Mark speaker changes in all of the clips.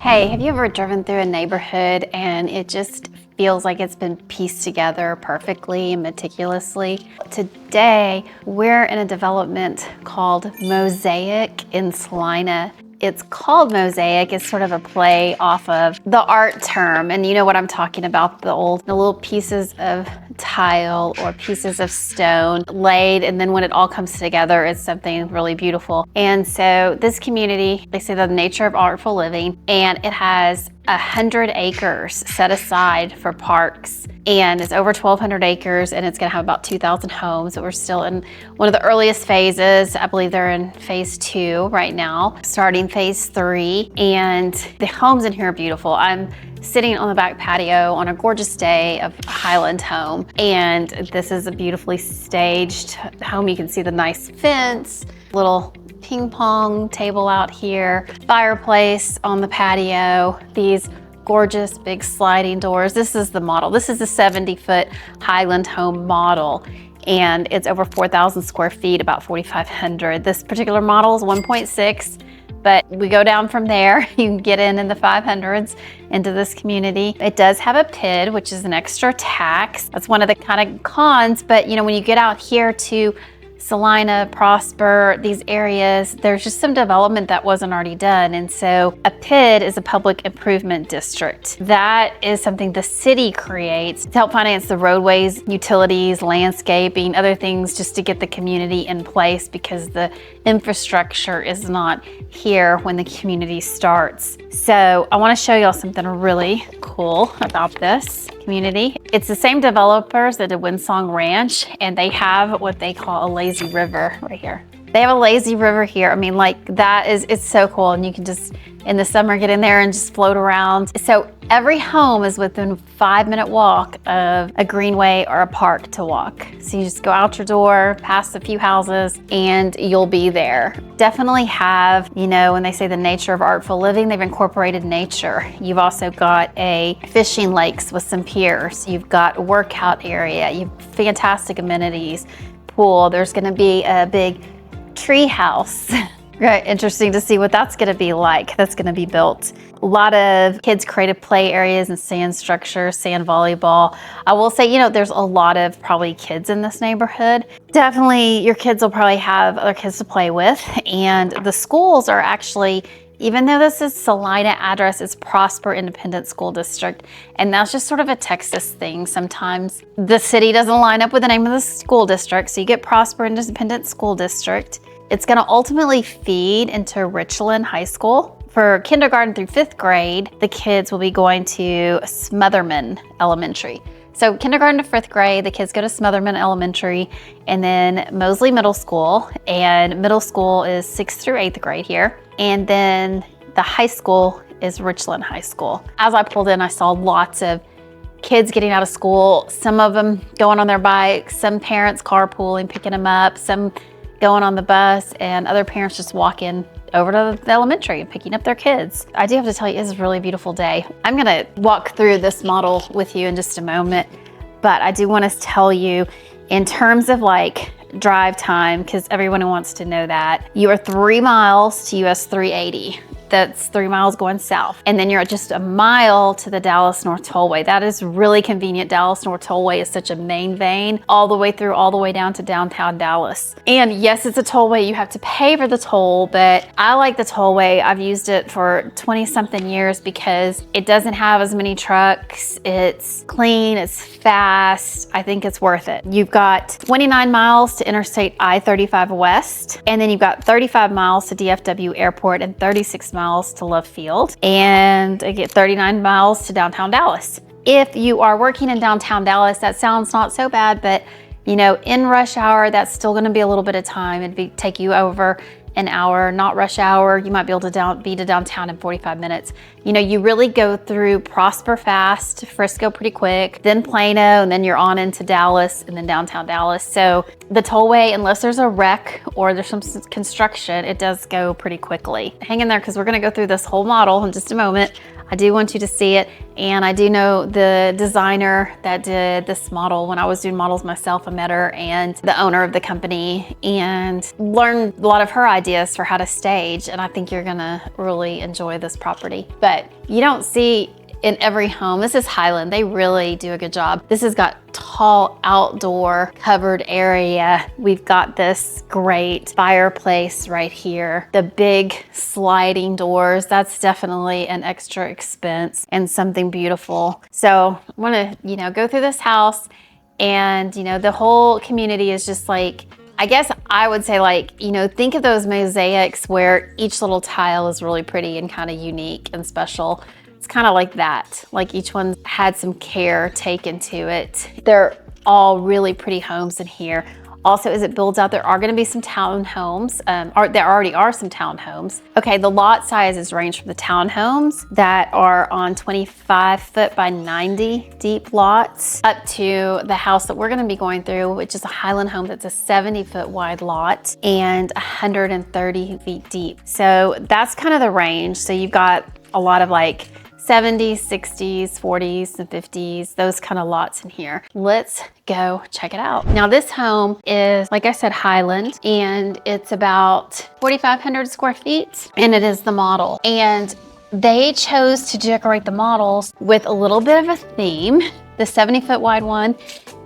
Speaker 1: Hey, have you ever driven through a neighborhood and it just feels like it's been pieced together perfectly and meticulously? Today, we're in a development called Mosaic in Celina. It's called Mosaic. It's sort of a play off of the art term. And you know what I'm talking about, the little pieces of tile or pieces of stone laid, and then when it all comes together, it's something really beautiful. And so this community, they say the nature of artful living, and it has 100 acres set aside for parks, and it's over 1,200 acres, and it's gonna have about 2,000 homes. But we're still in one of the earliest phases. I believe they're in phase 2 right now, starting phase 3, and the homes in here are beautiful. I'm sitting on the back patio on a gorgeous day of a Highland home, and this is a beautifully staged home. You can see the nice fence, little ping pong table out here, fireplace on the patio, these gorgeous big sliding doors. This is the model. This is the 70-foot Highland home model, and it's over 4,000 square feet, about 4,500. This particular model is 1.6. But we go down from there. You can get in the 500s into this community. It does have a PID, which is an extra tax. That's one of the kind of cons, but you know, when you get out here to Celina, Prosper, these areas, there's just some development that wasn't already done. And so a PID is a public improvement district. That is something the city creates to help finance the roadways, utilities, landscaping, other things, just to get the community in place, because the infrastructure is not here when the community starts. So I want to show y'all something really cool about this community. It's the same developers that did Windsong Ranch, and they have what they call a lazy river right here. They have a lazy river here. I mean, like, that is, it's so cool. And you can just, in the summer, get in there and just float around. So every home is within a 5-minute walk of a greenway or a park to walk. So you just go out your door, past a few houses, and you'll be there. Definitely have, you know, when they say the nature of artful living, they've incorporated nature. You've also got a fishing lakes with some piers. You've got a workout area. You've fantastic amenities, pool. There's gonna be a big tree house. Right, interesting to see what that's gonna be like. That's gonna be built. A lot of kids' creative play areas and sand structures, sand volleyball. I will say, you know, there's a lot of probably kids in this neighborhood. Definitely your kids will probably have other kids to play with. And the schools are actually, even though this is Celina address, it's Prosper Independent School District. And that's just sort of a Texas thing. Sometimes the city doesn't line up with the name of the school district. So you get Prosper Independent School District. It's gonna ultimately feed into Richland High School. For kindergarten through 5th grade, the kids will be going to Smotherman Elementary. So kindergarten to 5th grade, the kids go to Smotherman Elementary, and then Mosley Middle School, and middle school is 6th through 8th grade here. And then the high school is Richland High School. As I pulled in, I saw lots of kids getting out of school, some of them going on their bikes, some parents carpooling, picking them up, some going on the bus, and other parents just walking over to the elementary and picking up their kids. I do have to tell you, it's a really beautiful day. I'm gonna walk through this model with you in just a moment, but I do want to tell you in terms of like drive time, because everyone wants to know that, you are 3 miles to US 380. That's 3 miles going south. And then you're just a mile to the Dallas North Tollway. That is really convenient. Dallas North Tollway is such a main vein all the way through, all the way down to downtown Dallas. And yes, it's a tollway. You have to pay for the toll, but I like the tollway. I've used it for 20 something years because it doesn't have as many trucks. It's clean, it's fast. I think it's worth it. You've got 29 miles to Interstate I-35 West, and then you've got 35 miles to DFW Airport and 36 miles to Love Field, and I get 39 miles to downtown Dallas. If you are working in downtown Dallas, that sounds not so bad, but you know, in rush hour, that's still gonna be a little bit of time. It'd take you over an hour. Not rush hour, you might be able to be to downtown in 45 minutes. You know, you really go through Prosper fast, Frisco pretty quick, then Plano, and then you're on into Dallas and then downtown Dallas. So the tollway, unless there's a wreck or there's some construction, it does go pretty quickly. Hang in there, because we're gonna go through this whole model in just a moment. I do want you to see it. And I do know the designer that did this model. When I was doing models myself, I met her and the owner of the company and learned a lot of her ideas for how to stage. And I think you're gonna really enjoy this property. But you don't see in every home, this is Highland, they really do a good job. This has got tall outdoor covered area. We've got this great fireplace right here. The big sliding doors, that's definitely an extra expense and something beautiful. So I wanna, go through this house and, the whole community is just like, I guess I would say think of those mosaics where each little tile is really pretty and kind of unique and special. It's kind of like that, like each one had some care taken to it. They're all really pretty homes in here. Also, as it builds out, there are gonna be some townhomes, there already are some townhomes. Okay, the lot sizes range from the townhomes that are on 25 foot by 90 deep lots up to the house that we're gonna be going through, which is a Highland home that's a 70 foot wide lot and 130 feet deep. So that's kind of the range. So you've got a lot of 70s, 60s, 40s, and 50s, those kind of lots in here. Let's go check it out. Now this home is, like I said, Highland, and it's about 4,500 square feet, and it is the model. And they chose to decorate the models with a little bit of a theme. The 70 foot wide one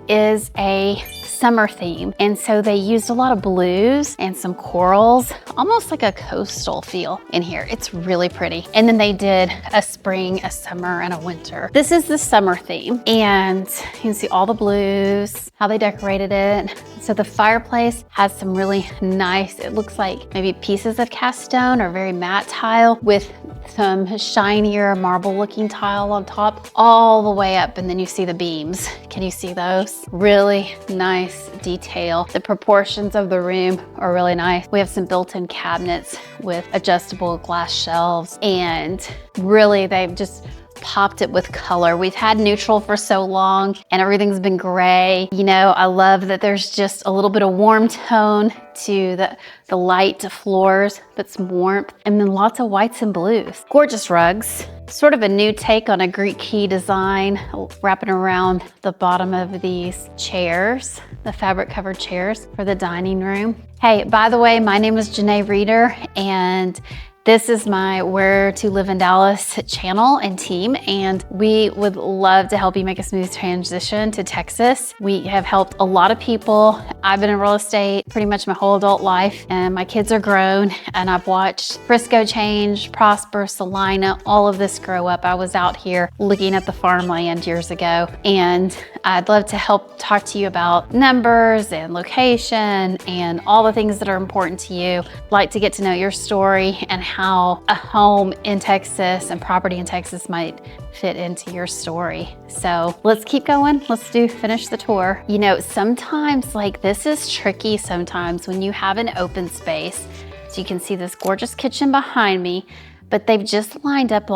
Speaker 1: is a summer theme. And so they used a lot of blues and some corals, almost like a coastal feel in here. It's really pretty. And then they did a spring, a summer, and a winter. This is the summer theme. And you can see all the blues, how they decorated it. So the fireplace has some really nice, it looks like maybe pieces of cast stone or very matte tile with some shinier marble looking tile on top all the way up, and then you see the beams. Can you see those? Really nice detail. The proportions of the room are really nice. We have some built-in cabinets with adjustable glass shelves, and really they've just popped it with color. We've had neutral for so long and everything's been gray. I love that there's just a little bit of warm tone to the light floors, but some warmth, and then lots of whites and blues. Gorgeous rugs. Sort of a new take on a Greek key design, wrapping around the bottom of these chairs, the fabric covered chairs for the dining room. Hey, by the way, my name is Janée Reeder, and this is my Where to Live in Dallas channel and team, and we would love to help you make a smooth transition to Texas. We have helped a lot of people. I've been in real estate pretty much my whole adult life, and my kids are grown, and I've watched Frisco change, prosper, Celina, all of this grow up. I was out here looking at the farmland years ago, and I'd love to help talk to you about numbers and location and all the things that are important to you. I'd like to get to know your story and how a home in Texas and property in Texas might fit into your story. So let's keep going. Let's finish the tour. Sometimes this is tricky sometimes when you have an open space. So you can see this gorgeous kitchen behind me, but they've just lined up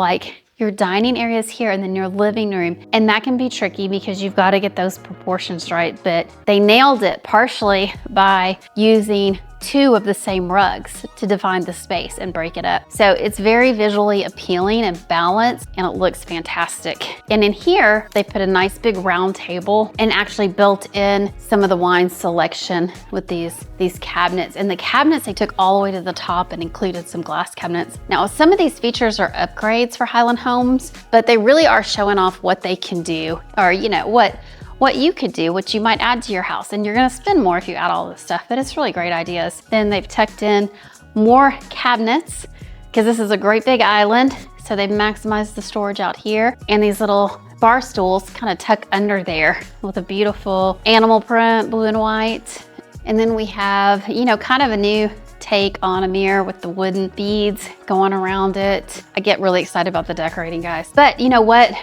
Speaker 1: your dining area is here and then your living room. And that can be tricky because you've got to get those proportions right, but they nailed it partially by using two of the same rugs to define the space and break it up. So it's very visually appealing and balanced, and it looks fantastic. And in here, they put a nice big round table and actually built in some of the wine selection with these cabinets. And the cabinets they took all the way to the top and included some glass cabinets. Now, some of these features are upgrades for Highland homes, but they really are showing off what they can do, or what you could do, what you might add to your house. And you're gonna spend more if you add all this stuff, but it's really great ideas. Then they've tucked in more cabinets because this is a great big island. So they've maximized the storage out here, and these little bar stools kind of tuck under there with a beautiful animal print, blue and white. And then we have, kind of a new take on a mirror with the wooden beads going around it. I get really excited about the decorating, guys. But you know what?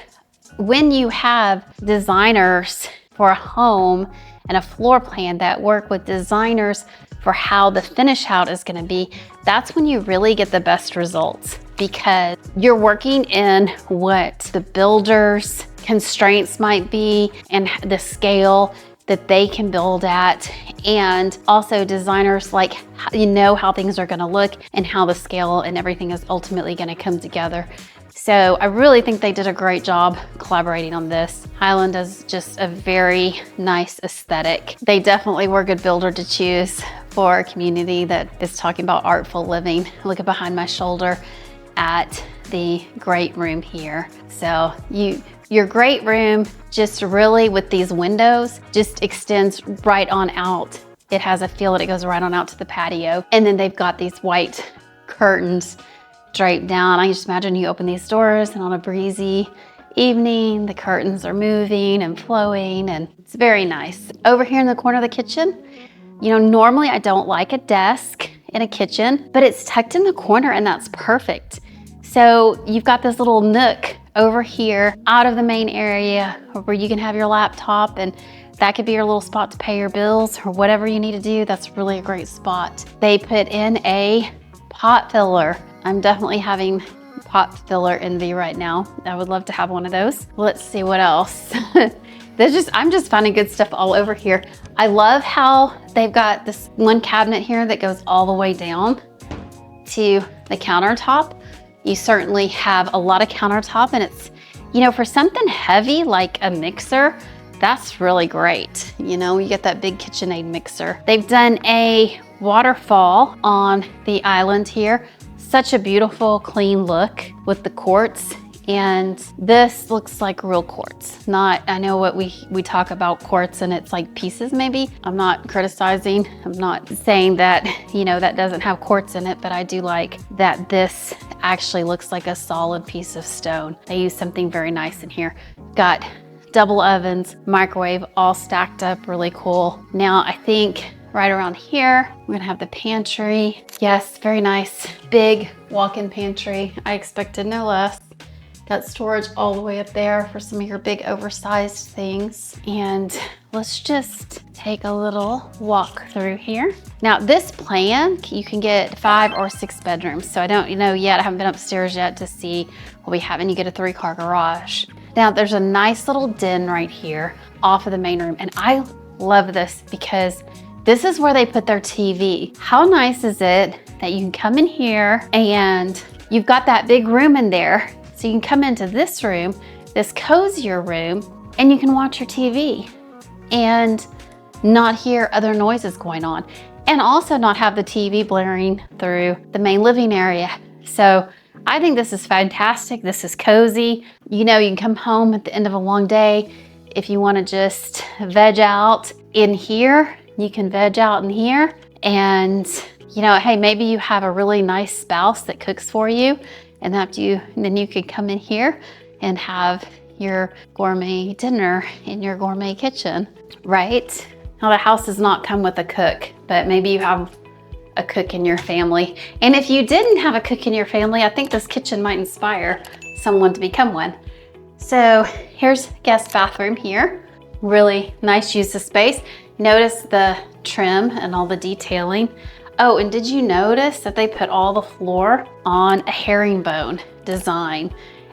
Speaker 1: When you have designers for a home and a floor plan that work with designers for how the finish out is going to be, that's when you really get the best results, because you're working in what the builder's constraints might be and the scale that they can build at, and also designers how things are going to look and how the scale and everything is ultimately going to come together. So I really think they did a great job collaborating on this. Highland is just a very nice aesthetic. They definitely were a good builder to choose for a community that is talking about artful living. Looking behind my shoulder at the great room here. So your great room just really with these windows just extends right on out. It has a feel that it goes right on out to the patio. And then they've got these white curtains draped down. I can just imagine you open these doors and on a breezy evening, the curtains are moving and flowing and it's very nice. Over here in the corner of the kitchen, you know, normally I don't like a desk in a kitchen, but it's tucked in the corner and that's perfect. So you've got this little nook over here out of the main area where you can have your laptop, and that could be your little spot to pay your bills or whatever you need to do. That's really a great spot. They put in a pot filler. I'm definitely having pot filler envy right now. I would love to have one of those. Let's see what else. I'm just finding good stuff all over here. I love how they've got this one cabinet here that goes all the way down to the countertop. You certainly have a lot of countertop, and it's, you know, for something heavy like a mixer, that's really great. You know, you get that big KitchenAid mixer. They've done a waterfall on the island here. Such a beautiful, clean look with the quartz. And this looks like real quartz. I know what we talk about quartz and it's like pieces maybe. I'm not criticizing. I'm not saying that, you know, that doesn't have quartz in it, but I do like that this actually looks like a solid piece of stone. They use something very nice in here. Got double ovens, microwave, all stacked up, really cool. Now I think right around here, we're gonna have the pantry. Yes, very nice, big walk-in pantry. I expected no less. Got storage all the way up there for some of your big oversized things. And let's just take a little walk through here. Now this plan, you can get 5 or 6 bedrooms. So I don't know yet, I haven't been upstairs yet to see what we have, and you get a 3-car garage. Now there's a nice little den right here off of the main room. And I love this because this is where they put their TV. How nice is it that you can come in here and you've got that big room in there. So you can come into this room, this cozier room, and you can watch your TV and not hear other noises going on, and also not have the TV blaring through the main living area. So I think this is fantastic. This is cozy. You know, you can come home at the end of a long day. If you want to just veg out in here, you can veg out in here. And you know, hey, maybe you have a really nice spouse that cooks for you, and then you could come in here and have your gourmet dinner in your gourmet kitchen, right? Now the house does not come with a cook, but maybe you have a cook in your family. And if you didn't have a cook in your family, I think this kitchen might inspire someone to become one. So here's guest bathroom here. Really nice use of space. Notice the trim and all the detailing. Oh, and did you notice that they put all the floor on a herringbone design?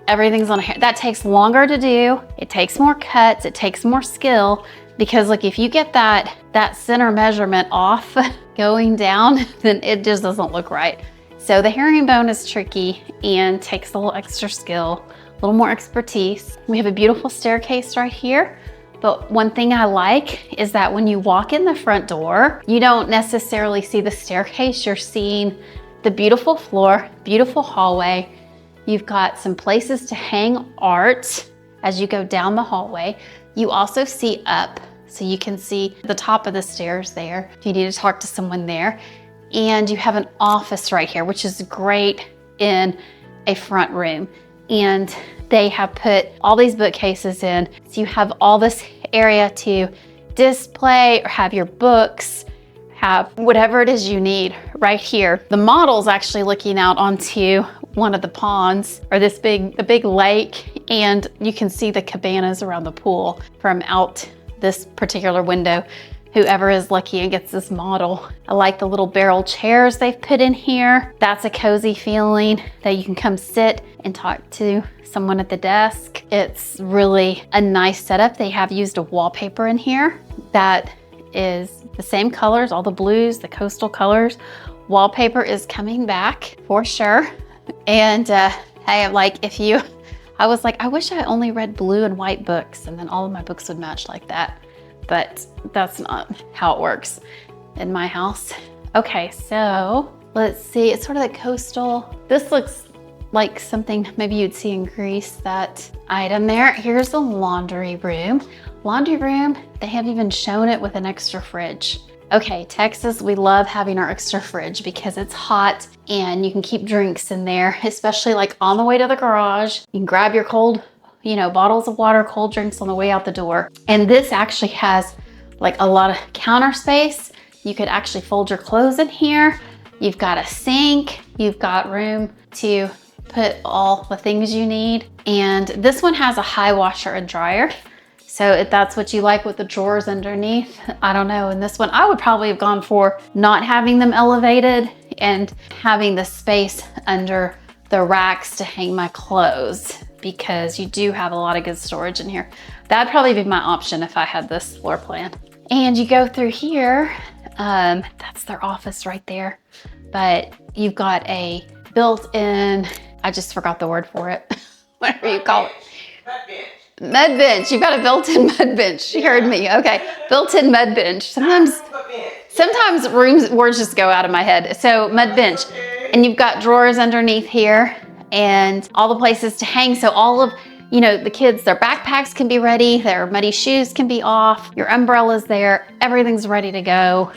Speaker 1: Everything's on that takes longer to do. It takes more cuts, it takes more skill, because like if you get that center measurement off going down, then it just doesn't look right. So the herringbone is tricky and takes a little extra skill, a little more expertise. We have a beautiful staircase right here. But one thing I like is that when you walk in the front door, you don't necessarily see the staircase. You're seeing the beautiful floor, beautiful hallway. You've got some places to hang art as you go down the hallway. You also see up, so you can see the top of the stairs there if you need to talk to someone there. And you have an office right here, which is great in a front room. And they have put all these bookcases in, so you have all this area to display or have your books, have whatever it is you need right here. The model's actually looking out onto one of the ponds, or the big lake, and you can see the cabanas around the pool from out this particular window. Whoever is lucky and gets this model. I like the little barrel chairs they've put in here. That's a cozy feeling that you can come sit and talk to someone at the desk. It's really a nice setup. They have used a wallpaper in here that is the same colors, all the blues, the coastal colors. Wallpaper is coming back for sure. And Hey, like if you, I was like, I wish I only read blue and white books and then all of my books would match like that. But that's not how it works in my house. Okay, so let's see, it's sort of the coastal. This looks like something maybe you'd see in Greece, that item there. Here's the laundry room. Laundry room, they have even shown it with an extra fridge. Okay, Texas, we love having our extra fridge because it's hot and you can keep drinks in there, especially like on the way to the garage. You can grab your cold, bottles of water, cold drinks on the way out the door. And this actually has like a lot of counter space. You could actually fold your clothes in here. You've got a sink. You've got room to put all the things you need. And this one has a high washer and dryer. So if that's what you like with the drawers underneath, I don't know. And this one, I would probably have gone for not having them elevated and having the space under the racks to hang my clothes, because you do have a lot of good storage in here. That'd probably be my option if I had this floor plan. And you go through here, that's their office right there. But you've got a built-in, I just forgot the word for it, whatever you call it. Med bench. You've got a built-in med bench. You heard me. Okay. Built-in med bench. Sometimes words just go out of my head. So med bench. And you've got drawers underneath here and all the places to hang. So all of, the kids, their backpacks can be ready. Their muddy shoes can be off. Your umbrella's there. Everything's ready to go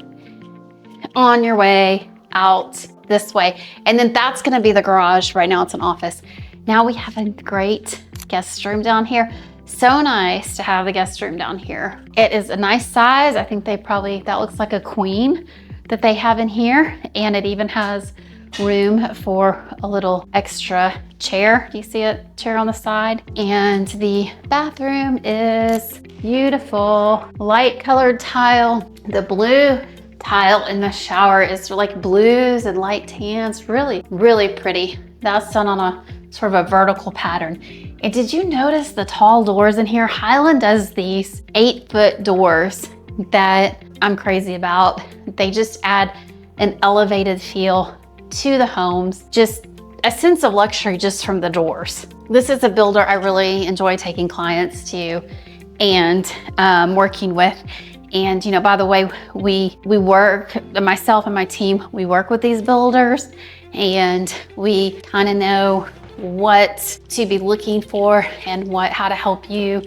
Speaker 1: on your way out this way. And then that's going to be the garage. Right now it's an office. Now we have a great guest room down here. So nice to have the guest room down here. It is a nice size. I think that looks like a queen that they have in here. And it even has room for a little extra chair. Do you see a chair on the side? And the bathroom is beautiful. Light colored tile. The blue tile in the shower is like blues and light tans. Really, really pretty. That's done on a sort of a vertical pattern. And did you notice the tall doors in here? Highland does these 8-foot doors that I'm crazy about. They just add an elevated feel to the homes, just a sense of luxury just from the doors. This is a builder I really enjoy taking clients to and working with. And by the way, we work, myself and my team, we work with these builders and we kind of know what to be looking for and how to help you,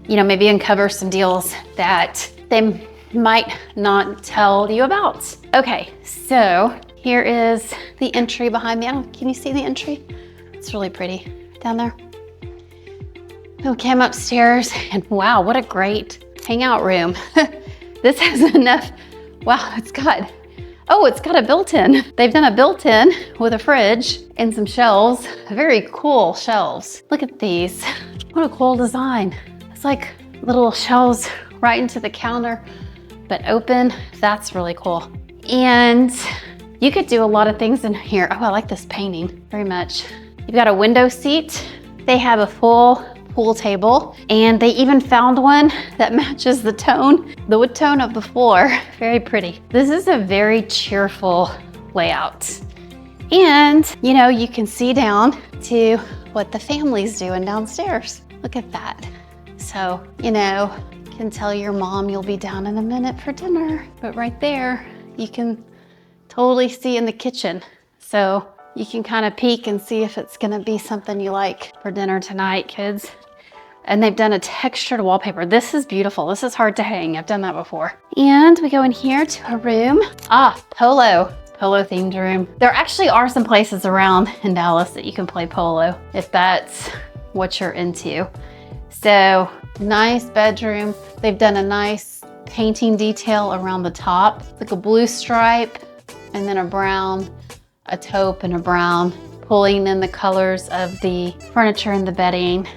Speaker 1: maybe uncover some deals that they might not tell you about. Okay, so here is the entry behind me. Can you see the entry? It's really pretty down there. We came upstairs and wow, what a great hangout room. This has enough, wow, it's got a built-in. They've done a built-in with a fridge and some shelves. Very cool shelves. Look at these. What a cool design. It's like little shelves right into the counter, but open. That's really cool. And you could do a lot of things in here. Oh, I like this painting very much. You've got a window seat. They have a full pool table, and they even found one that matches the wood tone of the floor. Very pretty. This is a very cheerful layout. And, you can see down to what the family's doing downstairs. Look at that. So, you can tell your mom you'll be down in a minute for dinner. But right there, you can totally see in the kitchen. So you can kind of peek and see if it's gonna be something you like for dinner tonight, kids. And they've done a textured wallpaper. This is beautiful. This is hard to hang. I've done that before. And we go in here to a room. Polo themed room. There actually are some places around in Dallas that you can play polo if that's what you're into. So nice bedroom. They've done a nice painting detail around the top. It's like a blue stripe and then a brown, a taupe and a brown, pulling in the colors of the furniture and the bedding.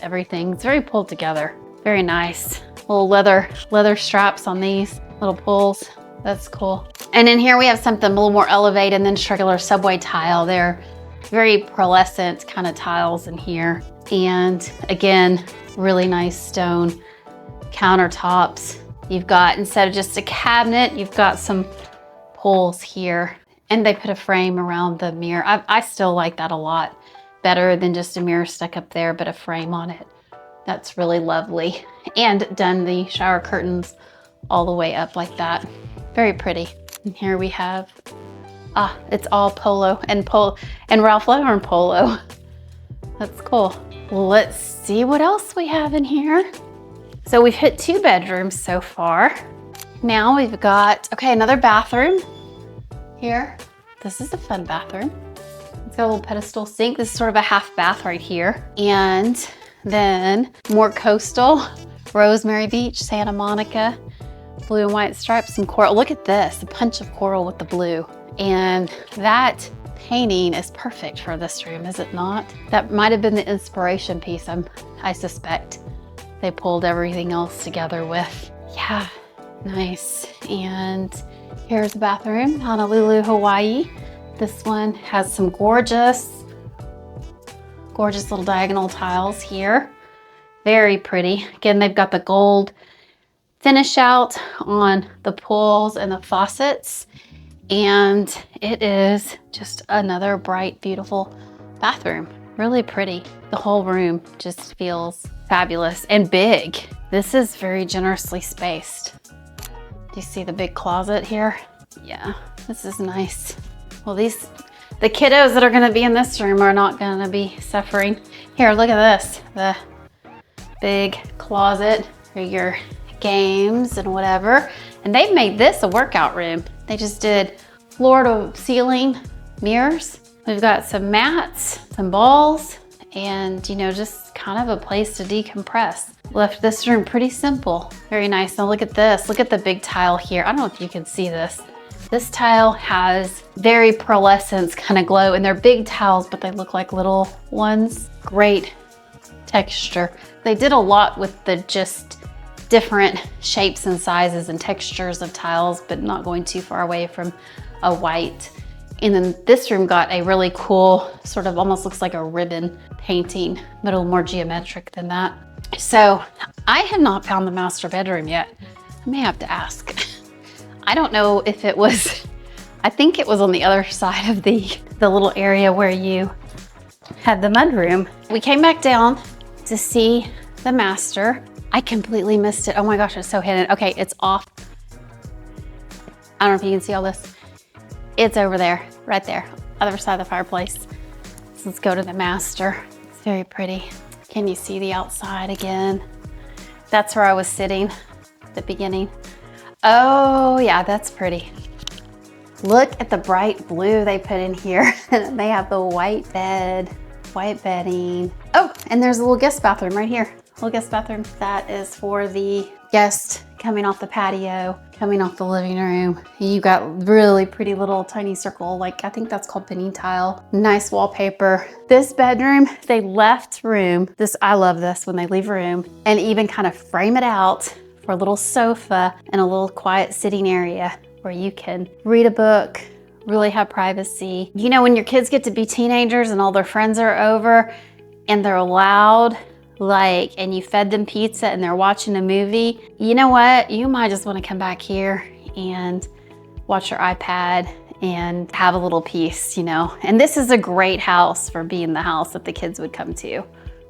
Speaker 1: Everything. It's very pulled together. Very nice. Little leather straps on these little pulls. That's cool. And in here we have something a little more elevated than just regular subway tile. They're very pearlescent kind of tiles in here. And again, really nice stone countertops. You've got, instead of just a cabinet, you've got some pulls here. And they put a frame around the mirror. I still like that a lot. better than just a mirror stuck up there, but a frame on it. That's really lovely. And done the shower curtains all the way up like that. Very pretty. And here we have, it's all polo and Ralph Lauren polo. That's cool. Let's see what else we have in here. So we've hit 2 bedrooms so far. Now we've got, okay, another bathroom here. This is a fun bathroom. It's got a little pedestal sink. This is sort of a half bath right here. And then more coastal, Rosemary Beach, Santa Monica, blue and white stripes, some coral. Look at this, a punch of coral with the blue. And that painting is perfect for this room, is it not? That might have been the inspiration piece, I suspect. They pulled everything else together with. Yeah, nice. And here's the bathroom, Honolulu, Hawaii. This one has some gorgeous little diagonal tiles here. Very pretty. Again, they've got the gold finish out on the pools and the faucets. And it is just another bright, beautiful bathroom. Really pretty. The whole room just feels fabulous and big. This is very generously spaced. Do you see the big closet here? Yeah, this is nice. Well, the kiddos that are gonna be in this room are not gonna be suffering. Here, look at this. The big closet for your games and whatever. And they've made this a workout room. They just did floor to ceiling mirrors. We've got some mats, some balls, and just kind of a place to decompress. Left this room pretty simple. Very nice. Now look at this. Look at the big tile here. I don't know if you can see this. This tile has very pearlescence kind of glow, and they're big tiles, but they look like little ones. Great texture. They did a lot with the just different shapes and sizes and textures of tiles, but not going too far away from a white. And then this room got a really cool, sort of almost looks like a ribbon painting, but a little more geometric than that. So I have not found the master bedroom yet. I may have to ask. I don't know if it was, I think it was on the other side of the little area where you had the mudroom. We came back down to see the master. I completely missed it. Oh my gosh, it's so hidden. Okay, it's off. I don't know if you can see all this. It's over there, right there, other side of the fireplace. So let's go to the master. It's very pretty. Can you see the outside again? That's where I was sitting at the beginning. Oh yeah, that's pretty. Look at the bright blue they put in here. They have the white bed, white bedding. Oh, and there's a little guest bathroom right here. Little guest bathroom. That is for the guest coming off the patio, coming off the living room. You got really pretty little tiny circle, like I think that's called pinning tile. Nice wallpaper. This bedroom, they left room. I love this when they leave a room and even kind of frame it out for a little sofa and a little quiet sitting area where you can read a book, really have privacy. When your kids get to be teenagers and all their friends are over and they're loud, and you fed them pizza and they're watching a movie, you know what? You might just want to come back here and watch your iPad and have a little peace, And this is a great house for being the house that the kids would come to,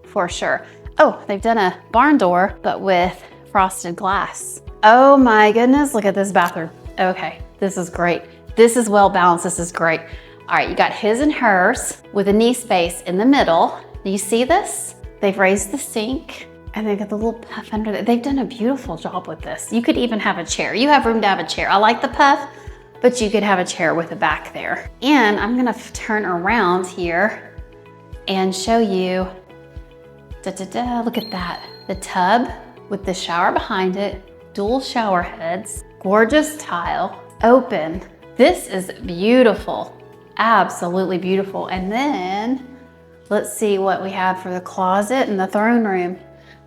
Speaker 1: for sure. Oh, they've done a barn door, but with frosted glass. Oh my goodness, look at this bathroom. Okay, this is great. This is well balanced, this is great. All right, you got his and hers with a knee space in the middle. Do you see this? They've raised the sink and they've got the little puff under there. They've done a beautiful job with this. You could even have a chair. You have room to have a chair. I like the puff, but you could have a chair with a back there. And I'm gonna turn around here and show you, look at that. The tub with the shower behind it, dual shower heads, gorgeous tile, open. This is beautiful, absolutely beautiful. And then let's see what we have for the closet and the throne room.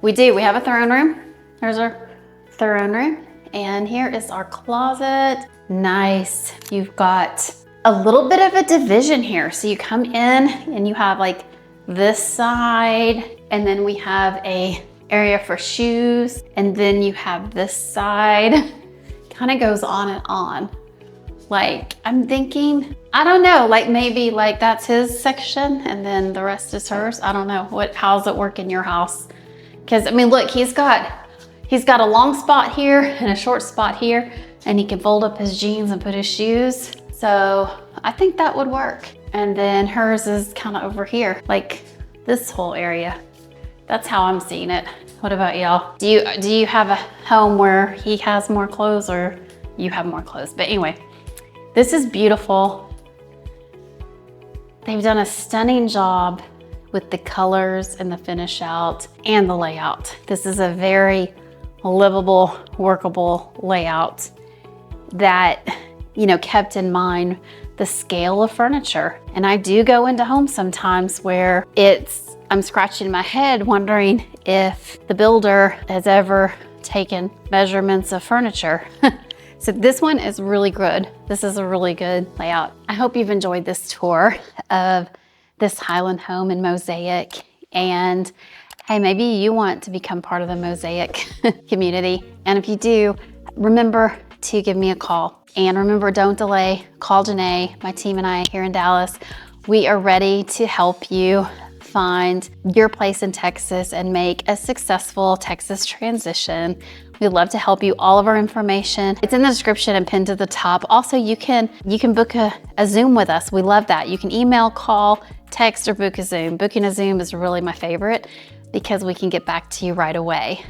Speaker 1: We have a throne room. There's our throne room. And here is our closet. Nice. You've got a little bit of a division here. So you come in and you have like this side, and then we have a area for shoes. And then you have this side. Kind of goes on and on. Like, I'm thinking, I don't know, like maybe like that's his section and then the rest is hers. I don't know. How's it work in your house? Because I mean, look, he's got a long spot here and a short spot here, and he can fold up his jeans and put his shoes. So I think that would work. And then hers is kind of over here, like this whole area. That's how I'm seeing it. What about y'all? Do you have a home where he has more clothes or you have more clothes? But anyway, this is beautiful. They've done a stunning job with the colors and the finish out and the layout. This is a very livable, workable layout that, you know, kept in mind the scale of furniture. And I do go into homes sometimes where I'm scratching my head wondering if the builder has ever taken measurements of furniture. So this one is really good. This is a really good layout. I hope you've enjoyed this tour of this Highland home in Mosaic. And hey, maybe you want to become part of the Mosaic community. And if you do, remember to give me a call. And remember, don't delay. Call Janée, my team and I here in Dallas. We are ready to help you find your place in Texas and make a successful Texas transition. We'd love to help you. All of our information, it's in the description and pinned to the top. Also, you can book a Zoom with us. We love that. You can email, call, text, or book a Zoom. Booking a Zoom is really my favorite because we can get back to you right away.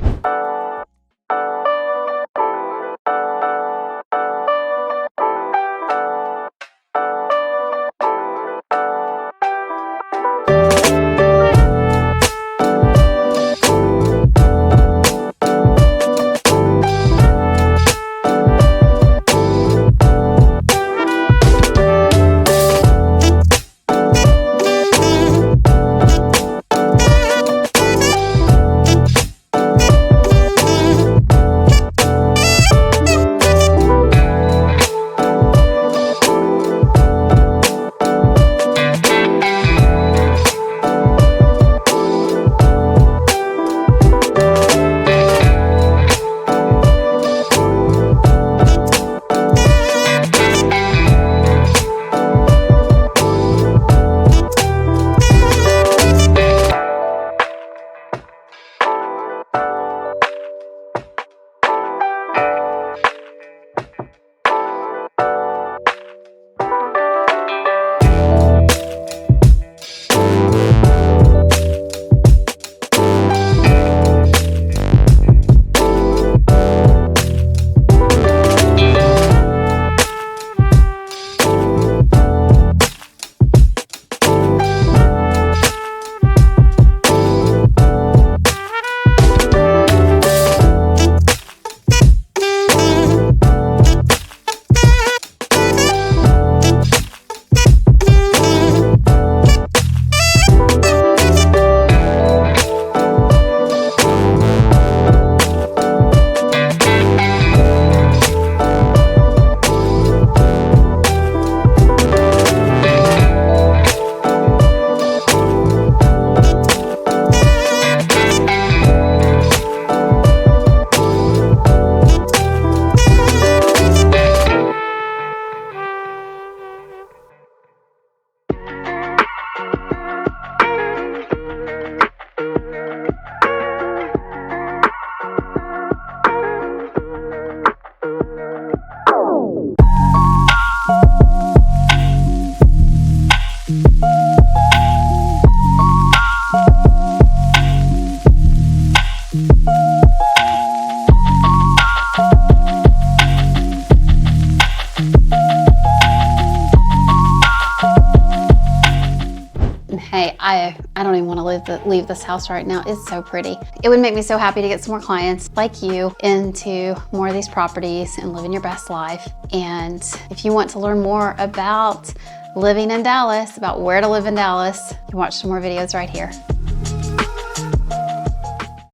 Speaker 1: Hey, I don't even want to leave this house right now. It's so pretty. It would make me so happy to get some more clients like you into more of these properties and living your best life. And if you want to learn more about living in Dallas, about where to live in Dallas, you can watch some more videos right here.